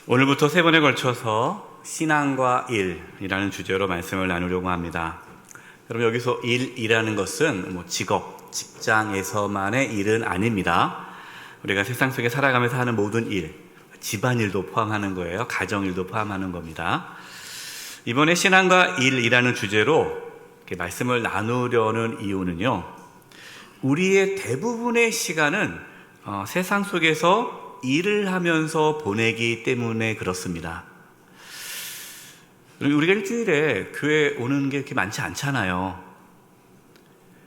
오늘부터 세 번에 걸쳐서 신앙과 일이라는 주제로 말씀을 나누려고 합니다. 여러분, 여기서 일이라는 것은 직업, 직장에서만의 일은 아닙니다. 우리가 세상 속에 살아가면서 하는 모든 일, 집안일도 포함하는 거예요. 가정일도 포함하는 겁니다. 이번에 신앙과 일이라는 주제로 이렇게 말씀을 나누려는 이유는요, 우리의 대부분의 시간은 세상 속에서 일을 하면서 보내기 때문에 그렇습니다. 우리가 일주일에 교회 오는 게 그렇게 많지 않잖아요.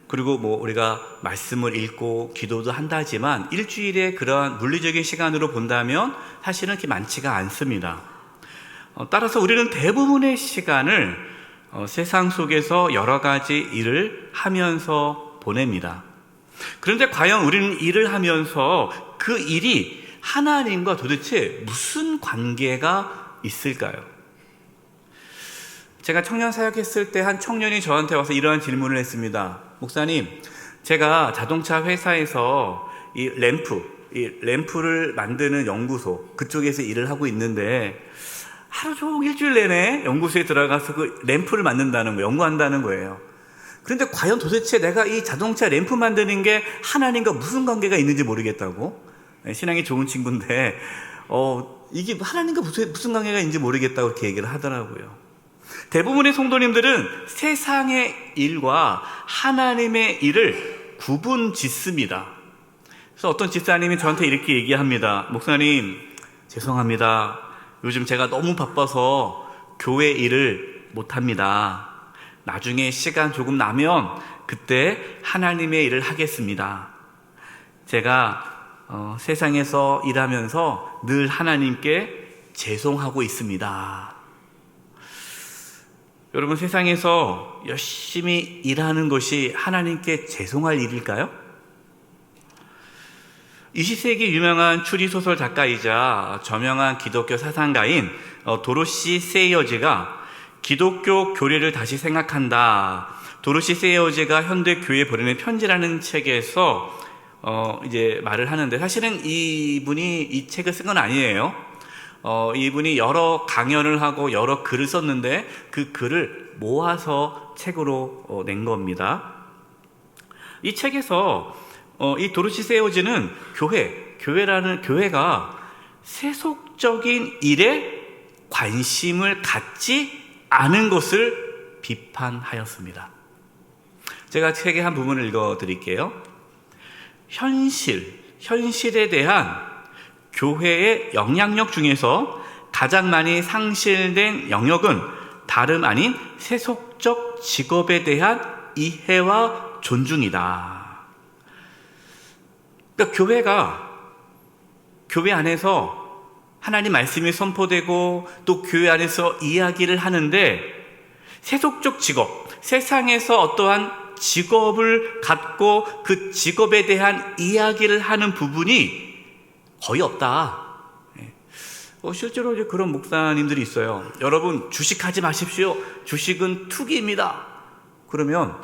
그리고 우리가 말씀을 읽고 기도도 한다 하지만 일주일에 그러한 물리적인 시간으로 본다면 사실은 그렇게 많지가 않습니다. 따라서 우리는 대부분의 시간을 세상 속에서 여러 가지 일을 하면서 보냅니다. 그런데 과연 우리는 일을 하면서 그 일이 하나님과 도대체 무슨 관계가 있을까요? 제가 청년 사역했을 때 한 청년이 저한테 와서 이러한 질문을 했습니다. 목사님, 제가 자동차 회사에서 이 램프를 만드는 연구소, 그쪽에서 일을 하고 있는데 하루 종일 일주일 내내 연구소에 들어가서 그 램프를 만든다는 거예요. 연구한다는 거예요. 그런데 과연 도대체 내가 이 자동차 램프 만드는 게 하나님과 무슨 관계가 있는지 모르겠다고, 신앙이 좋은 친구인데 이게 하나님과 무슨 관계가 있는지 모르겠다고 이렇게 얘기를 하더라고요. 대부분의 성도님들은 세상의 일과 하나님의 일을 구분 짓습니다. 그래서 어떤 집사님이 저한테 이렇게 얘기합니다. 목사님, 죄송합니다. 요즘 제가 너무 바빠서 교회 일을 못합니다. 나중에 시간 조금 나면 그때 하나님의 일을 하겠습니다. 제가 세상에서 일하면서 늘 하나님께 죄송하고 있습니다. 여러분, 세상에서 열심히 일하는 것이 하나님께 죄송할 일일까요? 20세기 유명한 추리소설 작가이자 저명한 기독교 사상가인 도로시 세이어즈가 기독교 교리를 다시 생각한다, 도로시 세이어즈가 현대 교회에 보내는 편지라는 책에서 이제 말을 하는데, 사실은 이분이 이 책을 쓴 건 아니에요. 이분이 여러 강연을 하고 여러 글을 썼는데 그 글을 모아서 책으로 낸 겁니다. 이 책에서 이 도로시 세이어즈는 교회가 세속적인 일에 관심을 갖지 않은 것을 비판하였습니다. 제가 책의 한 부분을 읽어드릴게요. 현실에 대한 교회의 영향력 중에서 가장 많이 상실된 영역은 다름 아닌 세속적 직업에 대한 이해와 존중이다. 그러니까 교회 안에서 하나님 말씀이 선포되고 또 교회 안에서 이야기를 하는데 세속적 직업, 세상에서 어떠한 직업을 갖고 그 직업에 대한 이야기를 하는 부분이 거의 없다. 실제로 이제 그런 목사님들이 있어요. 여러분, 주식하지 마십시오. 주식은 투기입니다. 그러면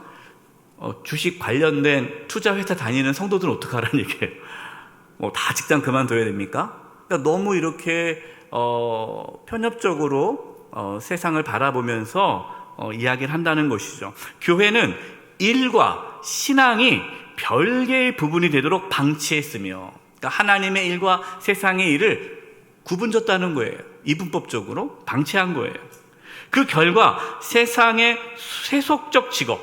주식 관련된 투자 회사 다니는 성도들은 어떡하라는 얘기예요. 다 직장 그만둬야 됩니까? 그러니까 너무 이렇게 편협적으로 세상을 바라보면서 이야기를 한다는 것이죠. 교회는 일과 신앙이 별개의 부분이 되도록 방치했으며, 그러니까 하나님의 일과 세상의 일을 구분졌다는 거예요. 이분법적으로 방치한 거예요. 그 결과 세상의 세속적 직업,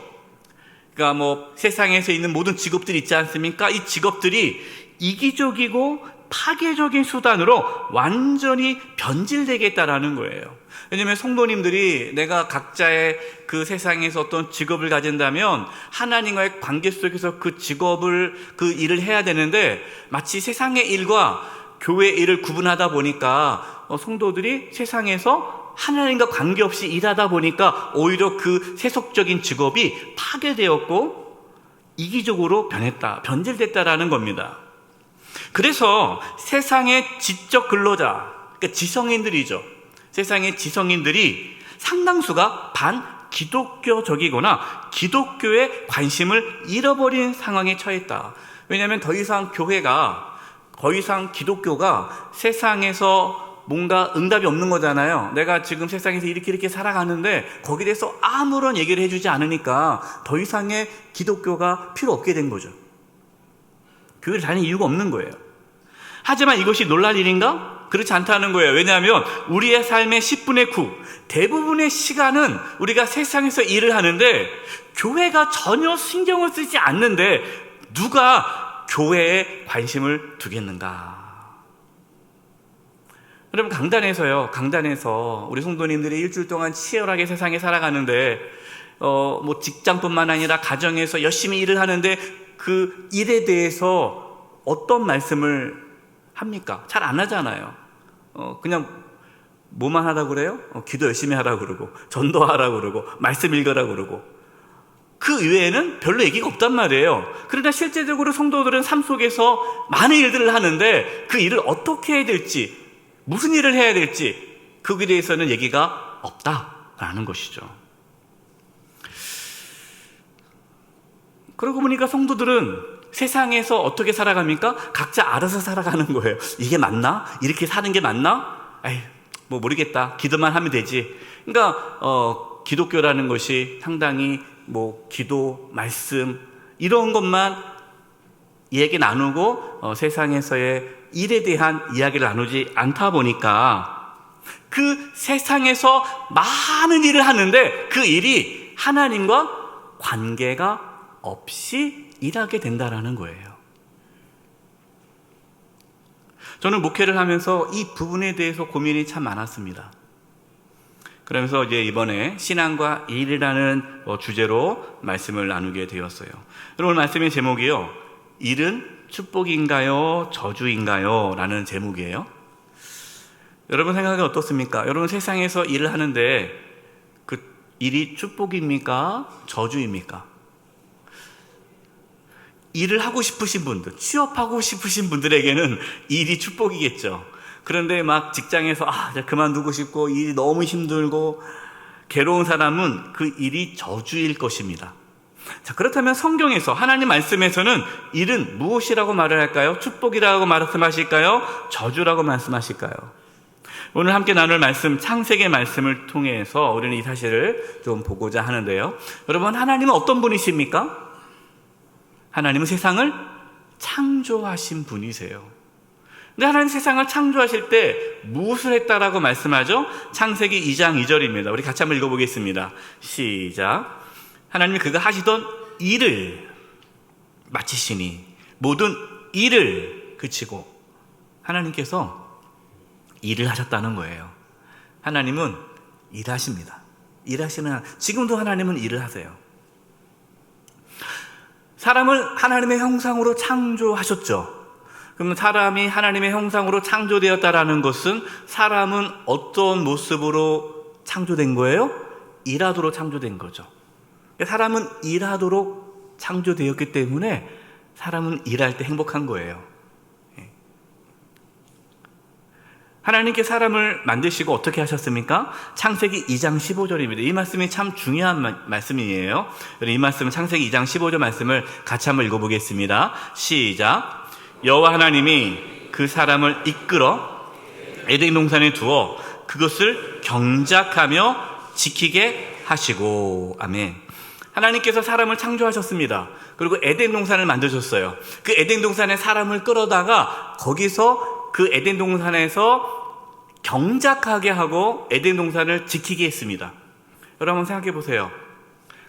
그러니까 세상에서 있는 모든 직업들이 있지 않습니까? 이 직업들이 이기적이고 파괴적인 수단으로 완전히 변질되겠다라는 거예요. 왜냐하면 성도님들이 내가 각자의 그 세상에서 어떤 직업을 가진다면 하나님과의 관계 속에서 그 일을 해야 되는데, 마치 세상의 일과 교회 일을 구분하다 보니까 성도들이 세상에서 하나님과 관계없이 일하다 보니까 오히려 그 세속적인 직업이 파괴되었고 이기적으로 변질됐다라는 겁니다. 그래서 세상의 지적 근로자, 그러니까 지성인들이죠. 세상의 지성인들이 상당수가 반기독교적이거나 기독교에 관심을 잃어버린 상황에 처했다. 왜냐하면 더 이상 기독교가 세상에서 뭔가 응답이 없는 거잖아요. 내가 지금 세상에서 이렇게 살아가는데 거기에 대해서 아무런 얘기를 해주지 않으니까 더 이상의 기독교가 필요 없게 된 거죠. 교회를 다니는 이유가 없는 거예요. 하지만 이것이 놀랄 일인가? 그렇지 않다는 거예요. 왜냐하면 우리의 삶의 10분의 9, 대부분의 시간은 우리가 세상에서 일을 하는데 교회가 전혀 신경을 쓰지 않는데 누가 교회에 관심을 두겠는가? 여러분, 강단에서 우리 성도님들이 일주일 동안 치열하게 세상에 살아가는데 뭐 직장뿐만 아니라 가정에서 열심히 일을 하는데 그 일에 대해서 어떤 말씀을 합니까? 잘 안 하잖아요. 그냥 뭐만 하라고 그래요? 기도 열심히 하라고 그러고 전도하라고 그러고 말씀 읽으라고 그러고 그 이외에는 별로 얘기가 없단 말이에요. 그러나 실제적으로 성도들은 삶 속에서 많은 일들을 하는데 그 일을 어떻게 해야 될지, 무슨 일을 해야 될지 거기에 대해서는 얘기가 없다라는 것이죠. 그러고 보니까 성도들은 세상에서 어떻게 살아갑니까? 각자 알아서 살아가는 거예요. 이게 맞나? 이렇게 사는 게 맞나? 에이, 뭐 모르겠다. 기도만 하면 되지. 그러니까 기독교라는 것이 상당히 뭐 기도, 말씀 이런 것만 이야기 나누고 세상에서의 일에 대한 이야기를 나누지 않다 보니까 그 세상에서 많은 일을 하는데 그 일이 하나님과 관계가 없이 일하게 된다라는 거예요. 저는 목회를 하면서 이 부분에 대해서 고민이 참 많았습니다. 그러면서 이제 이번에 신앙과 일이라는 주제로 말씀을 나누게 되었어요. 오늘 말씀의 제목이요, 일은 축복인가요? 저주인가요? 라는 제목이에요. 여러분 생각이 어떻습니까? 여러분 세상에서 일을 하는데 그 일이 축복입니까? 저주입니까? 일을 하고 싶으신 분들, 취업하고 싶으신 분들에게는 일이 축복이겠죠. 그런데 막 직장에서 이제 그만두고 싶고 일이 너무 힘들고 괴로운 사람은 그 일이 저주일 것입니다. 자, 그렇다면 성경에서 하나님 말씀에서는 일은 무엇이라고 말을 할까요? 축복이라고 말씀하실까요? 저주라고 말씀하실까요? 오늘 함께 나눌 말씀, 창세기의 말씀을 통해서 우리는 이 사실을 좀 보고자 하는데요. 여러분, 하나님은 어떤 분이십니까? 하나님은 세상을 창조하신 분이세요. 근데 하나님 세상을 창조하실 때 무엇을 했다라고 말씀하죠? 창세기 2장 2절입니다. 우리 같이 한번 읽어보겠습니다. 시작. 하나님이 그가 하시던 일을 마치시니 모든 일을 그치고 하나님께서 일을 하셨다는 거예요. 하나님은 일하십니다. 지금도 하나님은 일을 하세요. 사람을 하나님의 형상으로 창조하셨죠. 그러면 사람이 하나님의 형상으로 창조되었다라는 것은 사람은 어떤 모습으로 창조된 거예요? 일하도록 창조된 거죠. 사람은 일하도록 창조되었기 때문에 사람은 일할 때 행복한 거예요. 하나님께 사람을 만드시고 어떻게 하셨습니까? 창세기 2장 15절입니다. 이 말씀이 참 중요한 말씀이에요. 이 말씀은 창세기 2장 15절 말씀을 같이 한번 읽어보겠습니다. 시작. 여호와 하나님이 그 사람을 이끌어 에덴 동산에 두어 그것을 경작하며 지키게 하시고. 아멘. 하나님께서 사람을 창조하셨습니다. 그리고 에덴 동산을 만드셨어요. 그 에덴 동산에 사람을 끌어다가 거기서 그 에덴 동산에서 경작하게 하고 에덴 동산을 지키게 했습니다. 여러분 생각해 보세요.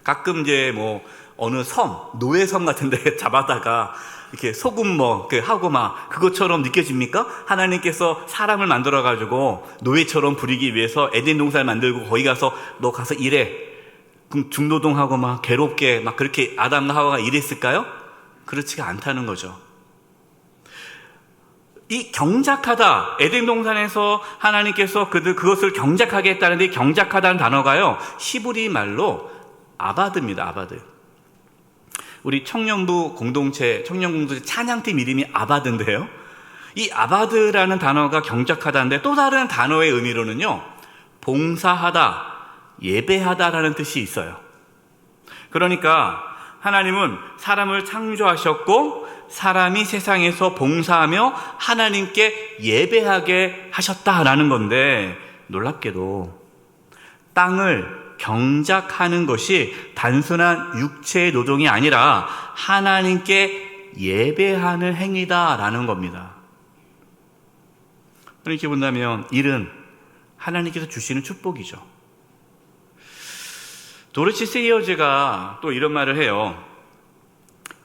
가끔 이제 뭐 어느 섬, 노예섬 같은 데 잡아다가 이렇게 소금 하고 막 그것처럼 느껴집니까? 하나님께서 사람을 만들어 가지고 노예처럼 부리기 위해서 에덴 동산을 만들고 거기 가서 너 가서 일해. 그럼 중노동하고 막 괴롭게 막 그렇게 아담과 하와가 일했을까요? 그렇지가 않다는 거죠. 이 경작하다, 에덴 동산에서 하나님께서 그것을 경작하게 했다는데 이 경작하다는 단어가요, 히브리 말로 아바드입니다. 아바드. 우리 청년부 공동체 찬양팀 이름이 아바드인데요. 이 아바드라는 단어가 경작하다인데 또 다른 단어의 의미로는요, 봉사하다, 예배하다라는 뜻이 있어요. 그러니까 하나님은 사람을 창조하셨고 사람이 세상에서 봉사하며 하나님께 예배하게 하셨다라는 건데, 놀랍게도 땅을 경작하는 것이 단순한 육체의 노동이 아니라 하나님께 예배하는 행위다라는 겁니다. 이렇게 본다면 일은 하나님께서 주시는 축복이죠. 도르치 세이어즈가 또 이런 말을 해요.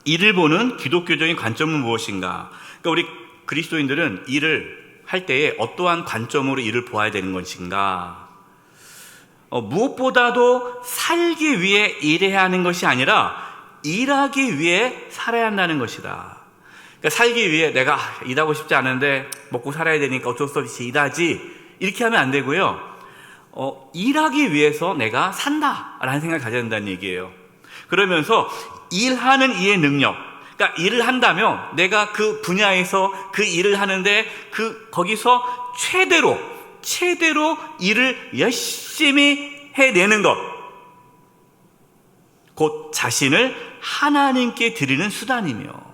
일을 보는 기독교적인 관점은 무엇인가? 그러니까 우리 그리스도인들은 일을 할 때에 어떠한 관점으로 일을 보아야 되는 것인가? 무엇보다도 살기 위해 일해야 하는 것이 아니라 일하기 위해 살아야 한다는 것이다. 그러니까 살기 위해 내가 일하고 싶지 않은데 먹고 살아야 되니까 어쩔 수 없이 일하지, 이렇게 하면 안 되고요. 일하기 위해서 내가 산다라는 생각을 가져야 된다는 얘기예요. 그러면서 일하는 이의 능력, 그러니까 일을 한다면 내가 그 분야에서 그 일을 하는데 거기서 최대로 일을 열심히 해내는 것, 곧 자신을 하나님께 드리는 수단이며,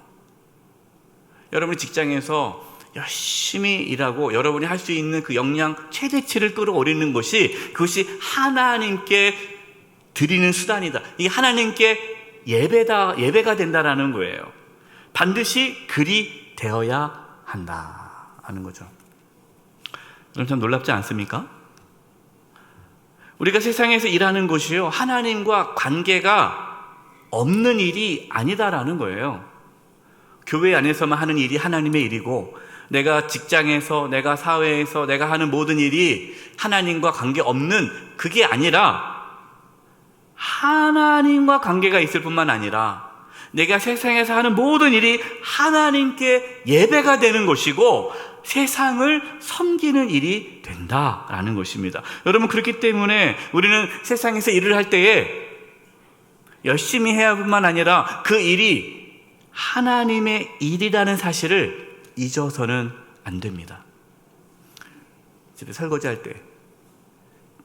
여러분이 직장에서 열심히 일하고 여러분이 할 수 있는 그 역량 최대치를 끌어올리는 것이, 그것이 하나님께 드리는 수단이다. 이게 하나님께 예배가 된다라는 거예요. 반드시 그리 되어야 한다 하는 거죠. 여러분, 참 놀랍지 않습니까? 우리가 세상에서 일하는 것이요, 하나님과 관계가 없는 일이 아니다라는 거예요. 교회 안에서만 하는 일이 하나님의 일이고, 내가 직장에서, 내가 사회에서 내가 하는 모든 일이 하나님과 관계 없는, 그게 아니라 하나님과 관계가 있을 뿐만 아니라 내가 세상에서 하는 모든 일이 하나님께 예배가 되는 것이고 세상을 섬기는 일이 된다라는 것입니다. 여러분, 그렇기 때문에 우리는 세상에서 일을 할 때에 열심히 해야 할 뿐만 아니라 그 일이 하나님의 일이라는 사실을 잊어서는 안 됩니다. 집에 설거지할 때,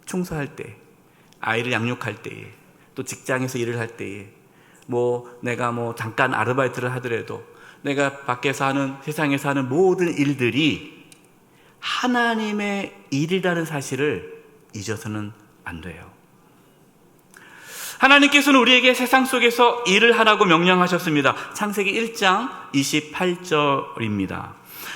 청소할 때, 아이를 양육할 때에, 또 직장에서 일을 할 때에, 내가 잠깐 아르바이트를 하더라도 내가 밖에서 하는, 세상에서 하는 모든 일들이 하나님의 일이라는 사실을 잊어서는 안 돼요. 하나님께서는 우리에게 세상 속에서 일을 하라고 명령하셨습니다. 창세기 1장 28절입니다.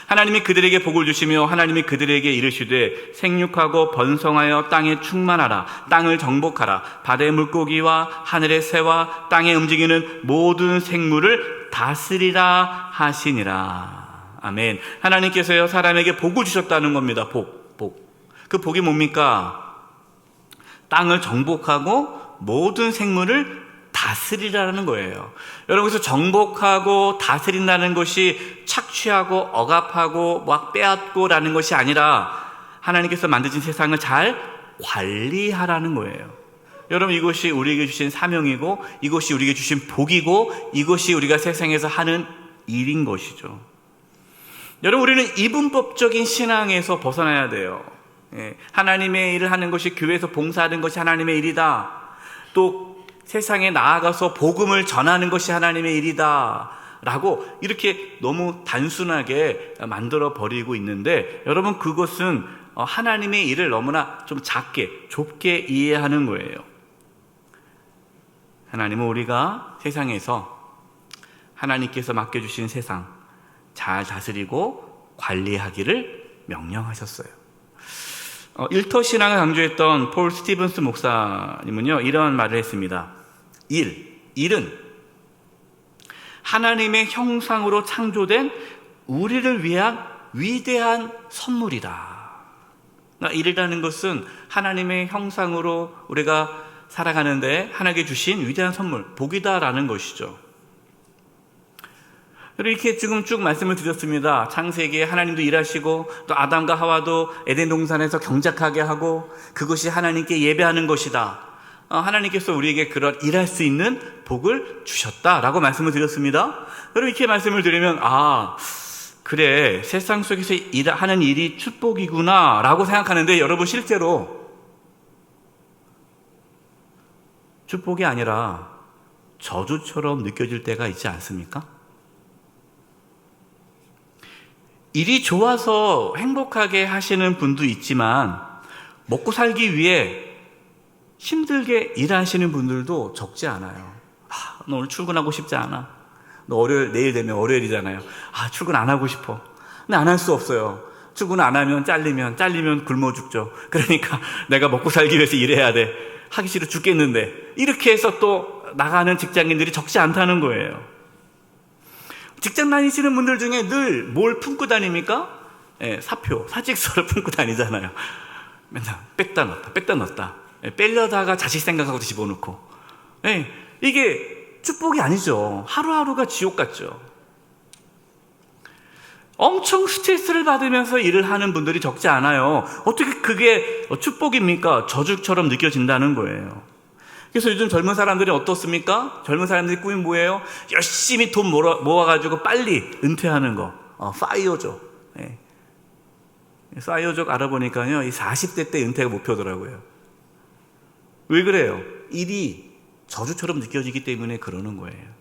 하나님이 그들에게 복을 주시며 하나님이 그들에게 이르시되 생육하고 번성하여 땅에 충만하라. 땅을 정복하라. 바다의 물고기와 하늘의 새와 땅에 움직이는 모든 생물을 다스리라 하시니라. 아멘. 하나님께서요, 사람에게 복을 주셨다는 겁니다. 복. 그 복이 뭡니까? 땅을 정복하고 모든 생물을 다스리라는 거예요. 여러분, 그래서 정복하고 다스린다는 것이 착취하고 억압하고 빼앗고라는 것이 아니라 하나님께서 만드신 세상을 잘 관리하라는 거예요. 여러분, 이것이 우리에게 주신 사명이고, 이것이 우리에게 주신 복이고, 이것이 우리가 세상에서 하는 일인 것이죠. 여러분, 우리는 이분법적인 신앙에서 벗어나야 돼요. 하나님의 일을 하는 것이, 교회에서 봉사하는 것이 하나님의 일이다. 또 세상에 나아가서 복음을 전하는 것이 하나님의 일이다 라고 이렇게 너무 단순하게 만들어 버리고 있는데, 여러분, 그것은 하나님의 일을 너무나 좀 좁게 이해하는 거예요. 하나님은 우리가 세상에서 하나님께서 맡겨주신 세상 잘 다스리고 관리하기를 명령하셨어요. 일터 신앙을 강조했던 폴 스티븐스 목사님은요, 이런 말을 했습니다. 일은 하나님의 형상으로 창조된 우리를 위한 위대한 선물이다. 일이라는 것은 하나님의 형상으로 우리가 살아가는데 하나님께 주신 위대한 선물, 복이다라는 것이죠. 이렇게 지금 쭉 말씀을 드렸습니다. 창세기에 하나님도 일하시고, 또 아담과 하와도 에덴 동산에서 경작하게 하고, 그것이 하나님께 예배하는 것이다. 하나님께서 우리에게 그런 일할 수 있는 복을 주셨다라고 말씀을 드렸습니다. 여러분, 이렇게 말씀을 드리면 그래, 세상 속에서 하는 일이 축복이구나 라고 생각하는데, 여러분, 실제로 축복이 아니라 저주처럼 느껴질 때가 있지 않습니까? 일이 좋아서 행복하게 하시는 분도 있지만 먹고 살기 위해 힘들게 일하시는 분들도 적지 않아요. 너 오늘 출근하고 싶지 않아. 너 내일 되면 월요일이잖아요. 출근 안 하고 싶어. 근데 안 할 수 없어요. 출근 안 하면 잘리면 굶어 죽죠. 그러니까 내가 먹고 살기 위해서 일해야 돼. 하기 싫어 죽겠는데. 이렇게 해서 또 나가는 직장인들이 적지 않다는 거예요. 직장 다니시는 분들 중에 늘 뭘 품고 다닙니까? 사표, 사직서를 품고 다니잖아요. 맨날 뺐다 넣었다. 빼려다가 자식 생각하고 집어넣고. 이게 축복이 아니죠. 하루하루가 지옥 같죠. 엄청 스트레스를 받으면서 일을 하는 분들이 적지 않아요. 어떻게 그게 축복입니까? 저주처럼 느껴진다는 거예요. 그래서 요즘 젊은 사람들이 어떻습니까? 젊은 사람들의 꿈이 뭐예요? 열심히 돈 모아가지고 빨리 은퇴하는 거. 파이어족. 파이어족 알아보니까요, 이 40대 때 은퇴가 목표더라고요. 왜 그래요? 일이 저주처럼 느껴지기 때문에 그러는 거예요.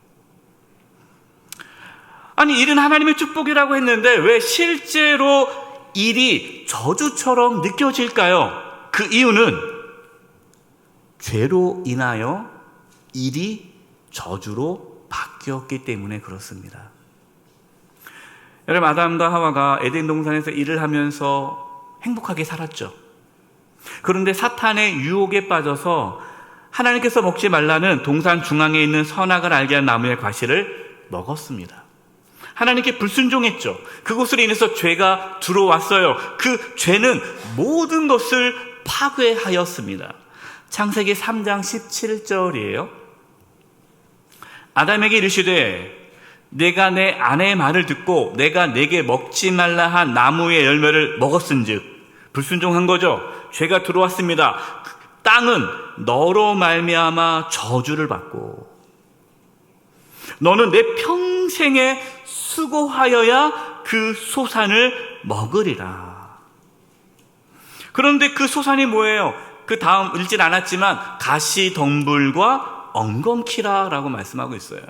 아니, 일은 하나님의 축복이라고 했는데 왜 실제로 일이 저주처럼 느껴질까요? 그 이유는 죄로 인하여 일이 저주로 바뀌었기 때문에 그렇습니다. 여러분, 아담과 하와가 에덴 동산에서 일을 하면서 행복하게 살았죠. 그런데 사탄의 유혹에 빠져서 하나님께서 먹지 말라는 동산 중앙에 있는 선악을 알게 한 나무의 과실을 먹었습니다. 하나님께 불순종했죠. 그것으로 인해서 죄가 들어왔어요. 그 죄는 모든 것을 파괴하였습니다. 창세기 3장 17절이에요. 아담에게 이르시되 내가 내 아내의 말을 듣고 내가 내게 먹지 말라 한 나무의 열매를 먹었은즉, 불순종한 거죠. 죄가 들어왔습니다. 땅은 너로 말미암아 저주를 받고 너는 내 평생에 수고하여야 그 소산을 먹으리라. 그런데 그 소산이 뭐예요? 그 다음 읽진 않았지만 가시덤불과 엉겅퀴라라고 말씀하고 있어요.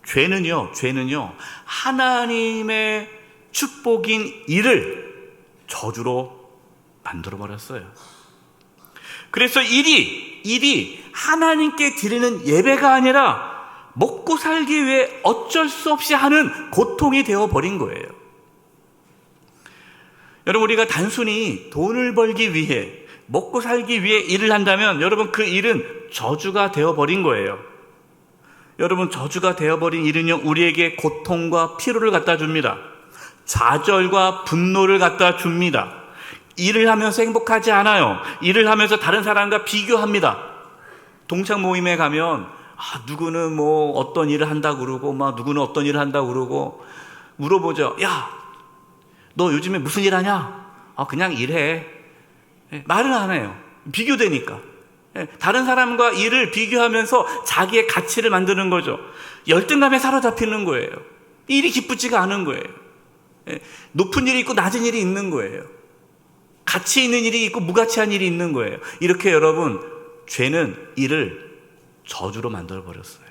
죄는요, 하나님의 축복인 일을 저주로 만들어버렸어요. 그래서 일이 하나님께 드리는 예배가 아니라 먹고 살기 위해 어쩔 수 없이 하는 고통이 되어버린 거예요. 여러분, 우리가 단순히 돈을 벌기 위해, 먹고 살기 위해 일을 한다면 여러분, 그 일은 저주가 되어버린 거예요. 여러분, 저주가 되어버린 일은요, 우리에게 고통과 피로를 갖다 줍니다. 좌절과 분노를 갖다 줍니다. 일을 하면서 행복하지 않아요. 일을 하면서 다른 사람과 비교합니다. 동창 모임에 가면 누구는 뭐 어떤 일을 한다고 그러고 누구는 어떤 일을 한다고 그러고 물어보죠. 야, 너 요즘에 무슨 일 하냐? 그냥 일해. 말은 안 해요. 비교되니까. 다른 사람과 일을 비교하면서 자기의 가치를 만드는 거죠. 열등감에 사로잡히는 거예요. 일이 기쁘지가 않은 거예요. 높은 일이 있고 낮은 일이 있는 거예요. 가치 있는 일이 있고 무가치한 일이 있는 거예요. 이렇게 여러분, 죄는 일을 저주로 만들어버렸어요.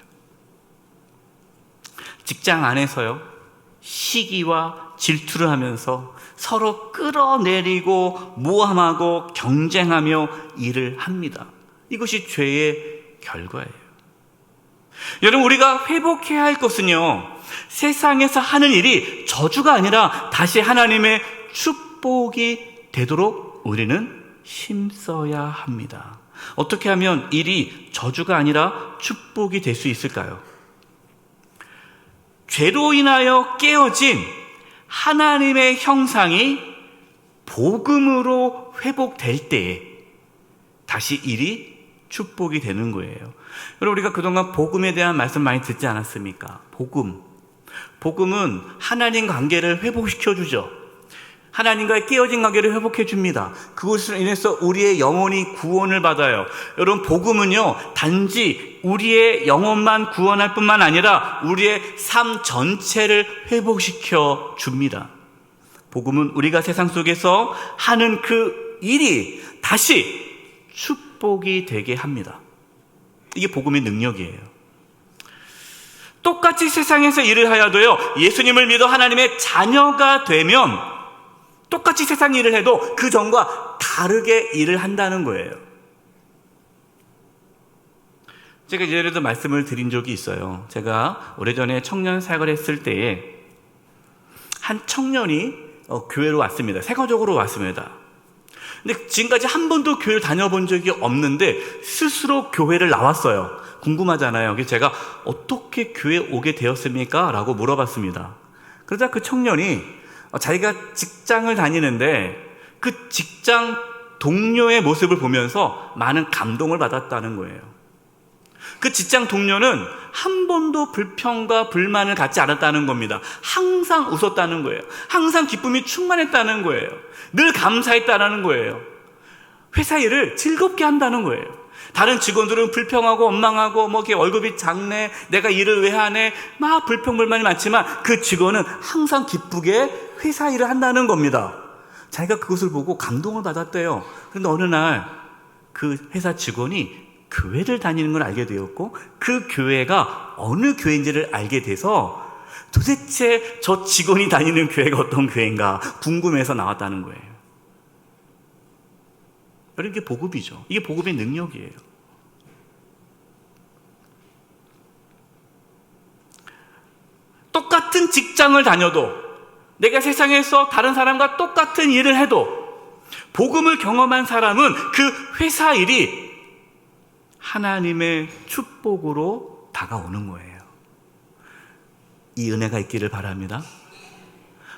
직장 안에서요, 시기와 질투를 하면서 서로 끌어내리고 모함하고 경쟁하며 일을 합니다. 이것이 죄의 결과예요. 여러분, 우리가 회복해야 할 것은요, 세상에서 하는 일이 저주가 아니라 다시 하나님의 축복이 되도록 우리는 힘써야 합니다. 어떻게 하면 일이 저주가 아니라 축복이 될 수 있을까요? 죄로 인하여 깨어진 하나님의 형상이 복음으로 회복될 때에 다시 일이 축복이 되는 거예요. 여러분, 우리가 그동안 복음에 대한 말씀 많이 듣지 않았습니까? 복음은 하나님 관계를 회복시켜주죠. 하나님과의 깨어진 관계를 회복해 줍니다. 그것으로 인해서 우리의 영혼이 구원을 받아요. 여러분, 복음은요, 단지 우리의 영혼만 구원할 뿐만 아니라 우리의 삶 전체를 회복시켜 줍니다. 복음은 우리가 세상 속에서 하는 그 일이 다시 축복이 되게 합니다. 이게 복음의 능력이에요. 똑같이 세상에서 일을 하여도요, 예수님을 믿어 하나님의 자녀가 되면 똑같이 세상 일을 해도 그 전과 다르게 일을 한다는 거예요. 제가 예전에도 말씀을 드린 적이 있어요. 제가 오래전에 청년 사역을 했을 때에 한 청년이 교회로 왔습니다. 세가족으로 왔습니다. 근데 지금까지 한 번도 교회를 다녀본 적이 없는데 스스로 교회를 나왔어요. 궁금하잖아요. 그래서 제가 어떻게 교회에 오게 되었습니까? 라고 물어봤습니다. 그러자 그 청년이 자기가 직장을 다니는데 그 직장 동료의 모습을 보면서 많은 감동을 받았다는 거예요. 그 직장 동료는 한 번도 불평과 불만을 갖지 않았다는 겁니다. 항상 웃었다는 거예요. 항상 기쁨이 충만했다는 거예요. 늘 감사했다는 거예요. 회사 일을 즐겁게 한다는 거예요. 다른 직원들은 불평하고 원망하고 이렇게 월급이 작네, 내가 일을 왜 하네, 막 불평불만이 많지만 그 직원은 항상 기쁘게 회사 일을 한다는 겁니다. 자기가 그것을 보고 감동을 받았대요. 그런데 어느 날 그 회사 직원이 교회를 다니는 걸 알게 되었고 그 교회가 어느 교회인지를 알게 돼서 도대체 저 직원이 다니는 교회가 어떤 교회인가 궁금해서 나왔다는 거예요. 여러분, 이게 복음이죠. 이게 복음의 능력이에요. 똑같은 직장을 다녀도, 내가 세상에서 다른 사람과 똑같은 일을 해도 복음을 경험한 사람은 그 회사 일이 하나님의 축복으로 다가오는 거예요. 이 은혜가 있기를 바랍니다.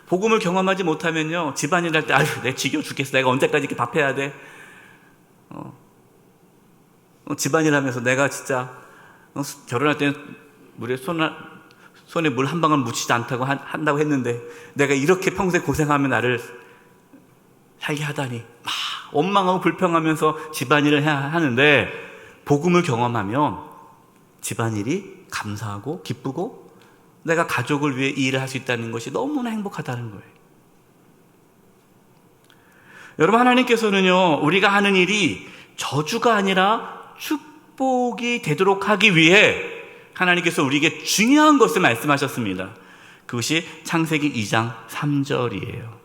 복음을 경험하지 못하면요, 집안일 할 때 아유 내가 지겨워 죽겠어, 내가 언제까지 이렇게 밥해야 돼, 집안일 하면서 내가 진짜 결혼할 때는 손에 물 한 방울 묻히지 않다고 한다고 했는데 내가 이렇게 평생 고생하면 나를 살게 하다니, 막 원망하고 불평하면서 집안일을 해야 하는데 복음을 경험하면 집안일이 감사하고 기쁘고 내가 가족을 위해 이 일을 할 수 있다는 것이 너무나 행복하다는 거예요. 여러분, 하나님께서는요, 우리가 하는 일이 저주가 아니라 축복이 되도록 하기 위해 하나님께서 우리에게 중요한 것을 말씀하셨습니다. 그것이 창세기 2장 3절이에요.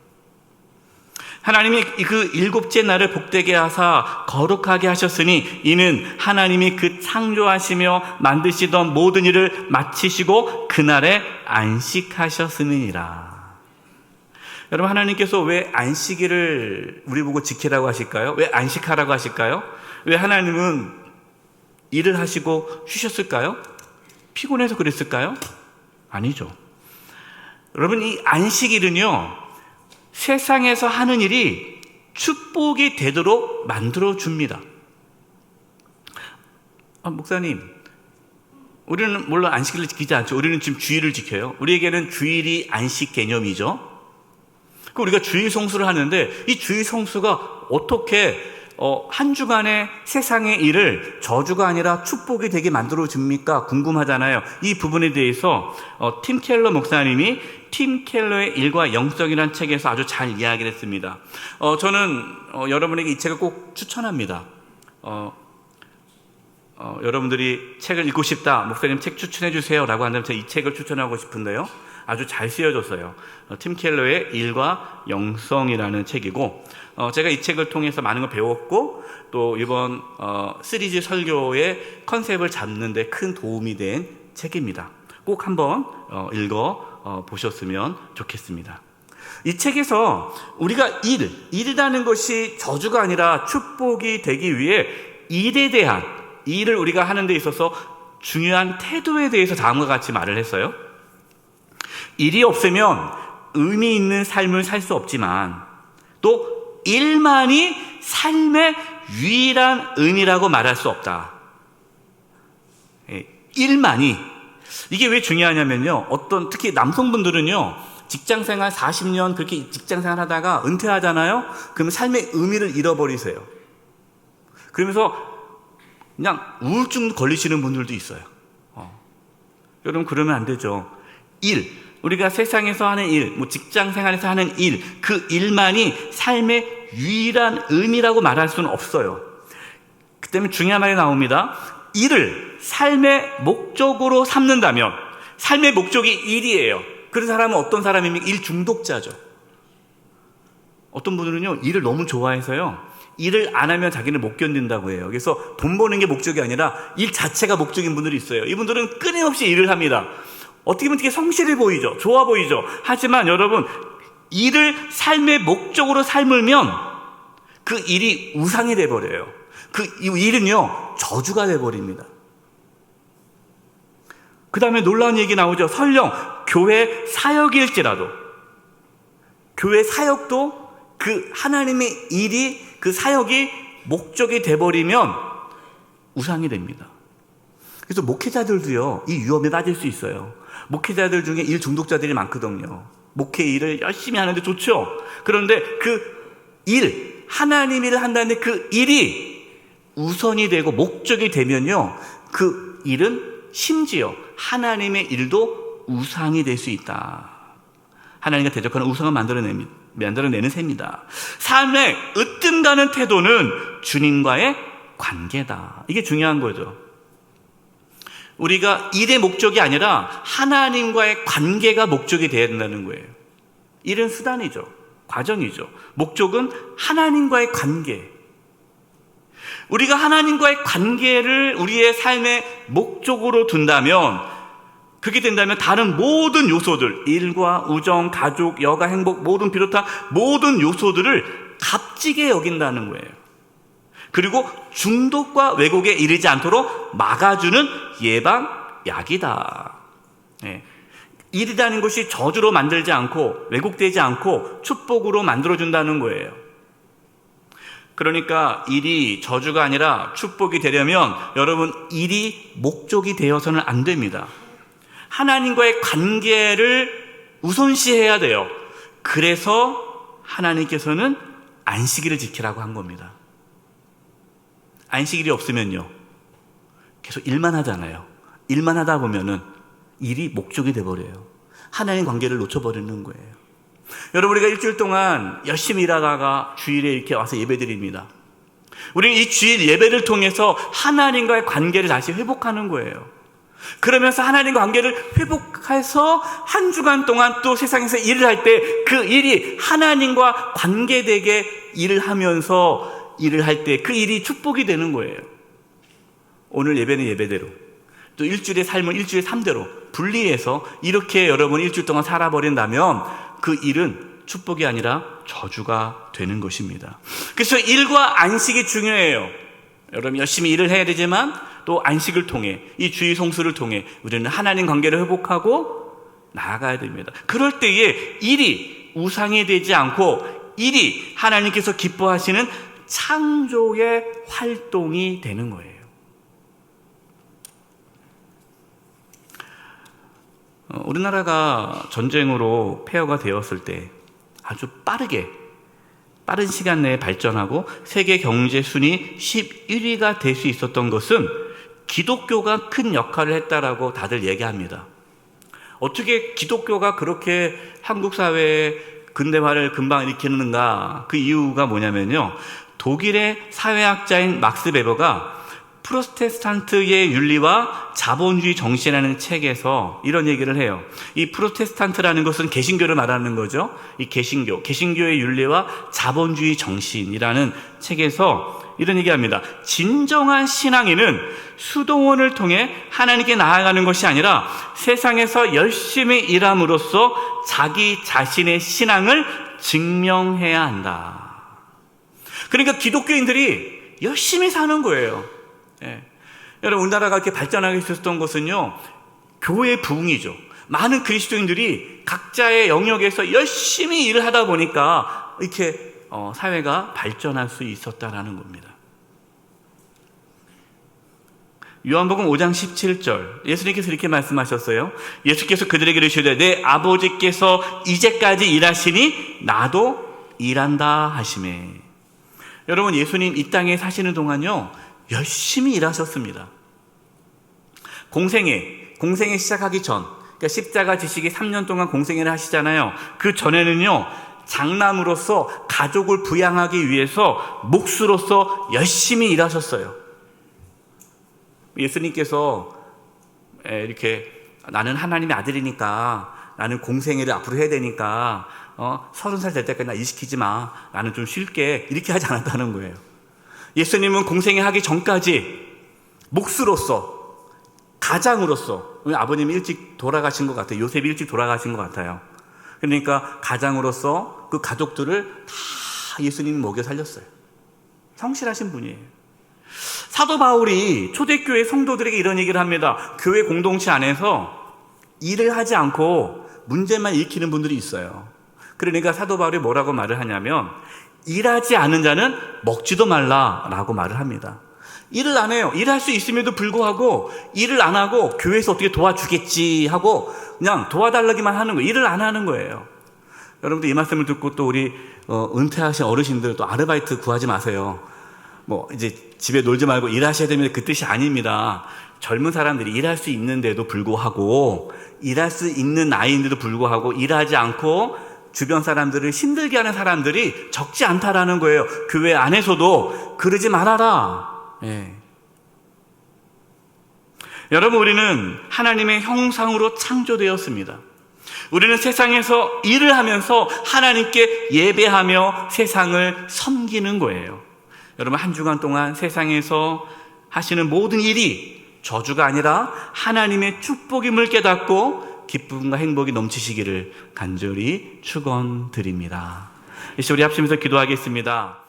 하나님이 그 일곱째 날을 복되게 하사 거룩하게 하셨으니 이는 하나님이 그 창조하시며 만드시던 모든 일을 마치시고 그날에 안식하셨음이니라. 여러분, 하나님께서 왜 안식일을 우리 보고 지키라고 하실까요? 왜 안식하라고 하실까요? 왜 하나님은 일을 하시고 쉬셨을까요? 피곤해서 그랬을까요? 아니죠. 여러분, 이 안식일은요, 세상에서 하는 일이 축복이 되도록 만들어줍니다. 목사님, 우리는 물론 안식일을 지키지 않죠. 우리는 지금 주일을 지켜요. 우리에게는 주일이 안식 개념이죠. 우리가 주일 성수를 하는데 이 주일 성수가 어떻게 한 주간의 세상의 일을 저주가 아니라 축복이 되게 만들어줍니까? 궁금하잖아요. 이 부분에 대해서 팀 켈러 목사님이 팀 켈러의 일과 영성이라는 책에서 아주 잘 이야기를 했습니다. 저는 여러분에게 이 책을 꼭 추천합니다. 여러분들이 책을 읽고 싶다, 목사님 책 추천해 주세요 라고 한다면 제가 이 책을 추천하고 싶은데요, 아주 잘 쓰여졌어요. 팀 켈러의 일과 영성이라는 책이고, 제가 이 책을 통해서 많은 걸 배웠고 또 이번 시리즈 설교의 컨셉을 잡는 데 큰 도움이 된 책입니다. 꼭 한번 읽어 보셨으면 좋겠습니다. 이 책에서 우리가 일이라는 것이 저주가 아니라 축복이 되기 위해 일에 대한, 일을 우리가 하는 데 있어서 중요한 태도에 대해서 다음과 같이 말을 했어요. 일이 없으면 의미 있는 삶을 살 수 없지만 또 일만이 삶의 유일한 의미라고 말할 수 없다. 일만이. 이게 왜 중요하냐면요, 특히 남성분들은요, 직장생활 40년 그렇게 직장생활 하다가 은퇴하잖아요. 그러면 삶의 의미를 잃어버리세요. 그러면서 그냥 우울증 걸리시는 분들도 있어요. 여러분, 그러면 안 되죠. 우리가 세상에서 하는 일, 직장생활에서 하는 일, 그 일만이 삶의 유일한 의미라고 말할 수는 없어요. 그 때문에 중요한 말이 나옵니다. 일을 삶의 목적으로 삼는다면, 삶의 목적이 일이에요. 그런 사람은 어떤 사람입니까? 일 중독자죠. 어떤 분들은요, 일을 너무 좋아해서요, 일을 안 하면 자기는 못 견딘다고 해요. 그래서 돈 버는 게 목적이 아니라 일 자체가 목적인 분들이 있어요. 이분들은 끊임없이 일을 합니다. 어떻게 보면 되게 성실해 보이죠. 좋아 보이죠. 하지만 여러분, 일을 삶의 목적으로 삶으면 그 일이 우상이 돼버려요. 그 일은요, 저주가 돼버립니다. 그 다음에 놀라운 얘기 나오죠. 설령 교회 사역일지라도, 교회 사역도 그 하나님의 일이, 그 사역이 목적이 돼버리면 우상이 됩니다. 그래서 목회자들도요, 이 위험에 빠질 수 있어요. 목회자들 중에 일 중독자들이 많거든요. 목회 일을 열심히 하는데 좋죠. 그런데 그 일, 하나님 일을 한다는데 그 일이 우선이 되고 목적이 되면요, 그 일은 심지어 하나님의 일도 우상이 될 수 있다. 하나님과 대적하는 우상을 만들어내는 셈이다. 삶의 으뜸가는 태도는 주님과의 관계다. 이게 중요한 거죠. 우리가 일의 목적이 아니라 하나님과의 관계가 목적이 되어야 된다는 거예요. 일은 수단이죠. 과정이죠. 목적은 하나님과의 관계. 우리가 하나님과의 관계를 우리의 삶의 목적으로 둔다면, 그렇게 된다면 다른 모든 요소들, 일과 우정, 가족, 여가, 행복, 모든 비롯한 모든 요소들을 값지게 여긴다는 거예요. 그리고 중독과 왜곡에 이르지 않도록 막아주는 예방약이다. 네. 일이라는 것이 저주로 만들지 않고 왜곡되지 않고 축복으로 만들어준다는 거예요. 그러니까 일이 저주가 아니라 축복이 되려면 여러분, 일이 목적이 되어서는 안 됩니다. 하나님과의 관계를 우선시해야 돼요. 그래서 하나님께서는 안식일을 지키라고 한 겁니다. 안식일이 없으면요, 계속 일만 하잖아요. 일만 하다 보면은 일이 목적이 돼버려요. 하나님 관계를 놓쳐버리는 거예요. 여러분, 우리가 일주일 동안 열심히 일하다가 주일에 이렇게 와서 예배드립니다. 우리는 이 주일 예배를 통해서 하나님과의 관계를 다시 회복하는 거예요. 그러면서 하나님과 관계를 회복해서 한 주간 동안 또 세상에서 일을 할 때 그 일이 하나님과 관계되게 일을 하면서 일을 할 때 그 일이 축복이 되는 거예요. 오늘 예배는 예배대로, 또 일주일의 삶은 일주일의 삶대로 분리해서 이렇게 여러분 일주일 동안 살아버린다면 그 일은 축복이 아니라 저주가 되는 것입니다. 그래서 일과 안식이 중요해요. 여러분, 열심히 일을 해야 되지만 또 안식을 통해, 이 주의 성수를 통해 우리는 하나님 관계를 회복하고 나아가야 됩니다. 그럴 때에 일이 우상이 되지 않고 일이 하나님께서 기뻐하시는 창조의 활동이 되는 거예요. 우리나라가 전쟁으로 폐허가 되었을 때 아주 빠른 시간 내에 발전하고 세계 경제 순위 11위가 될 수 있었던 것은 기독교가 큰 역할을 했다라고 다들 얘기합니다. 어떻게 기독교가 그렇게 한국 사회의 근대화를 금방 일으키는가? 그 이유가 뭐냐면요, 독일의 사회학자인 막스 베버가 프로테스탄트의 윤리와 자본주의 정신이라는 책에서 이런 얘기를 해요. 이 프로테스탄트라는 것은 개신교를 말하는 거죠. 이 개신교의 윤리와 자본주의 정신이라는 책에서 이런 얘기합니다. 진정한 신앙인은 수동원을 통해 하나님께 나아가는 것이 아니라 세상에서 열심히 일함으로써 자기 자신의 신앙을 증명해야 한다. 그러니까 기독교인들이 열심히 사는 거예요. 예. 여러분, 우리나라가 이렇게 발전하게 있었던 것은요, 교회의 부흥이죠. 많은 그리스도인들이 각자의 영역에서 열심히 일을 하다 보니까 이렇게 사회가 발전할 수 있었다라는 겁니다. 요한복음 5장 17절, 예수님께서 이렇게 말씀하셨어요. 예수께서 그들에게 이르시되 내 아버지께서 이제까지 일하시니 나도 일한다 하시매. 여러분, 예수님 이 땅에 사시는 동안요, 열심히 일하셨습니다. 공생애 시작하기 전, 그러니까 십자가 지시기 3년 동안 공생애를 하시잖아요. 그 전에는요, 장남으로서 가족을 부양하기 위해서 목수로서 열심히 일하셨어요. 예수님께서 이렇게 나는 하나님의 아들이니까 나는 공생애를 앞으로 해야 되니까 30살 될 때까지 나 일 시키지 마. 나는 좀 쉴게. 이렇게 하지 않았다는 거예요. 예수님은 공생애 하기 전까지 목수로서, 가장으로서, 아버님이 일찍 돌아가신 것 같아요. 요셉이 일찍 돌아가신 것 같아요. 그러니까 가장으로서 그 가족들을 다 예수님이 먹여 살렸어요. 성실하신 분이에요. 사도 바울이 초대교회 성도들에게 이런 얘기를 합니다. 교회 공동체 안에서 일을 하지 않고 문제만 일으키는 분들이 있어요. 그러니까 사도 바울이 뭐라고 말을 하냐면 일하지 않은 자는 먹지도 말라라고 말을 합니다. 일을 안 해요. 일할 수 있음에도 불구하고 일을 안 하고 교회에서 어떻게 도와주겠지 하고 그냥 도와달라기만 하는 거예요. 일을 안 하는 거예요. 여러분들 이 말씀을 듣고 또 우리 은퇴하신 어르신들 또 아르바이트 구하지 마세요. 이제 집에 놀지 말고 일하셔야 되면 그 뜻이 아닙니다. 젊은 사람들이 일할 수 있는데도 불구하고 일할 수 있는 나이인데도 불구하고 일하지 않고 주변 사람들을 힘들게 하는 사람들이 적지 않다라는 거예요. 교회 안에서도 그러지 말아라. 예. 여러분, 우리는 하나님의 형상으로 창조되었습니다. 우리는 세상에서 일을 하면서 하나님께 예배하며 세상을 섬기는 거예요. 여러분, 한 주간 동안 세상에서 하시는 모든 일이 저주가 아니라 하나님의 축복임을 깨닫고 기쁨과 행복이 넘치시기를 간절히 축원드립니다. 이제 우리 합심해서 기도하겠습니다.